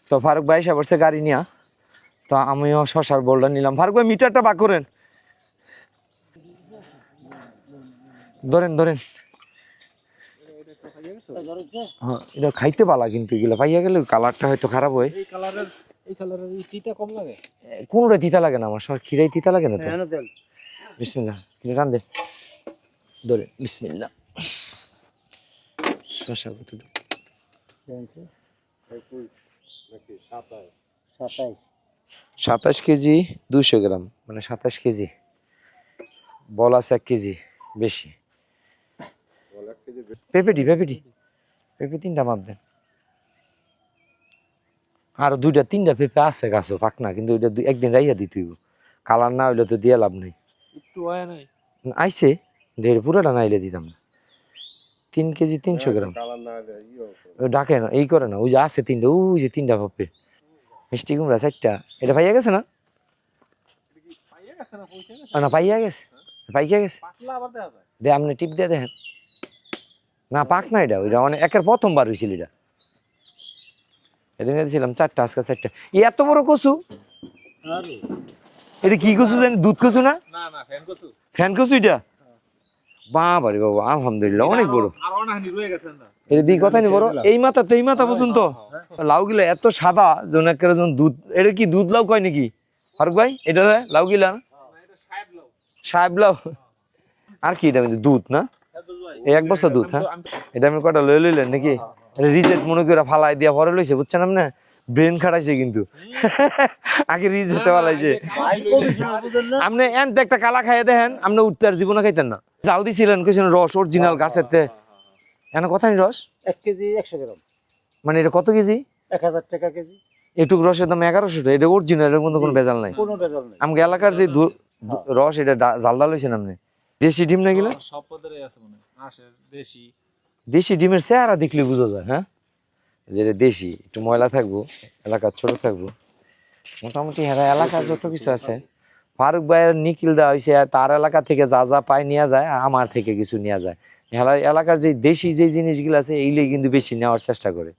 তো ফারুক ভাই এসে পড়ছে গাড়ি নিয়ে, তো আমিও শশার বোলটা নিলাম। ফারুক ভাই মিটারটা বাক করেন, ধরেন ধরেন। হ্যাঁ, এটা খাইতে পালা, কিন্তু এগুলো পাইয়া গেলে কালারটা হয়তো খারাপ হয়। কোনটা তিতা লাগে না আমার, সব খিরাই তিতা লাগে না তো। বিসমিল্লাহ, কিন্তু টান দেন, ধরেন বিসমিল্লাহ। শশা কত? 27 কেজি 200 গ্রাম, মানে 27 কেজি। বল আছে 1 কেজি বেশি। পেঁপেটি পেঁপেটি পেঁপে 3টা মাপ দেন। আর 2টা 3টা পেঁপে আছে গাছও পাকনা, কিন্তু ওইটা একদিন রাইয়া দিতে হইব, কালার না হইলে তো দিয়ে লাভ নেই। আইছে ঢের, পুরোটা না হইলে দিতাম না। 3 কেজি 300 গ্রাম ডাকে না, এই করে না। ওই যে আছে 3টা, ওই যে 3টা পেঁপে, মিষ্টি কুমড়া 4টা। এটা পাইয়া গেছে না? না পাইয়া গেছে, পাইয়া গেছে। দে আপনি টিপ দিয়ে দেখেন। না পাক না, এটা ওইটা মানে একের প্রথমবার হয়েছিল। এটা এদিন দিয়েছিলাম 4টা, আজকে 4টা। এত বড় কচু, এটা কি কচু জানি? দুধ কচু না? ফ্যান কচু এটা? বাবারে বাবা, আলহামদুলিল্লাহ অনেক বড়। এটা দিই কথা নি বড়, এই মাথা তো এই মাথা পর্যন্ত। লাউ গিলা এত সাদা যেন একেবারে যেন দুধ। এটা কি দুধ লাউ কয় নাকি ফারুক ভাই? এটা লাউ গিলা সাহেব লাউ। আর কি এটা দুধ না? এই 1 বস্তা দুধ। হ্যাঁ, এটা আমি কটা লয়ে লইলেন নাকি? রিজেক্ট মনে করে ফালাই দিয়া পরে লইছে, বুঝছেন আপনি? ব্রেন খাটাইছে কিন্তু। আগে রিজেক্টটা ফালাইছে। আপনি এন একটা কালা খাইয়ে দেখেন, আপনি উঠতে আর জীবনে খাইতেন না। জাল দিছিলেন কইছেন রস অরিজিনাল গাছের। এন কথা নি রস 1 কেজি 100 গ্রাম, মানে এটা কত কেজি? 1000 টাকা কেজি। এটুক রসের দাম 1100 টাকা। এটা অরিজিনাল, এর মধ্যে কোনো ভেজাল নাই। কোনো ভেজাল নাই। আমাকে এলাকার যে রস, এটা জালদা লইছেন আপনি। দেশি ডিম না গেলে সব পদের আছে মনে আসে দেশি। দেশি ডিমের চেহারা দেখলে বোঝা যায়। হ্যাঁ, যেটা দেশি, একটু ময়লা থাকবো, এলাকা ছোট থাকবো, মোটামুটি। হ্যাঁ, এলাকার যত কিছু আছে ফারুক ভাইয়ের নিখিল দেওয়া হয়েছে, তার এলাকা থেকে যা যা পায় নেওয়া যায়, আমার থেকে কিছু নেওয়া যায়। এলাকার যে দেশি যে জিনিসগুলো আছে এইগুলোই কিন্তু বেশি নেওয়ার চেষ্টা করে।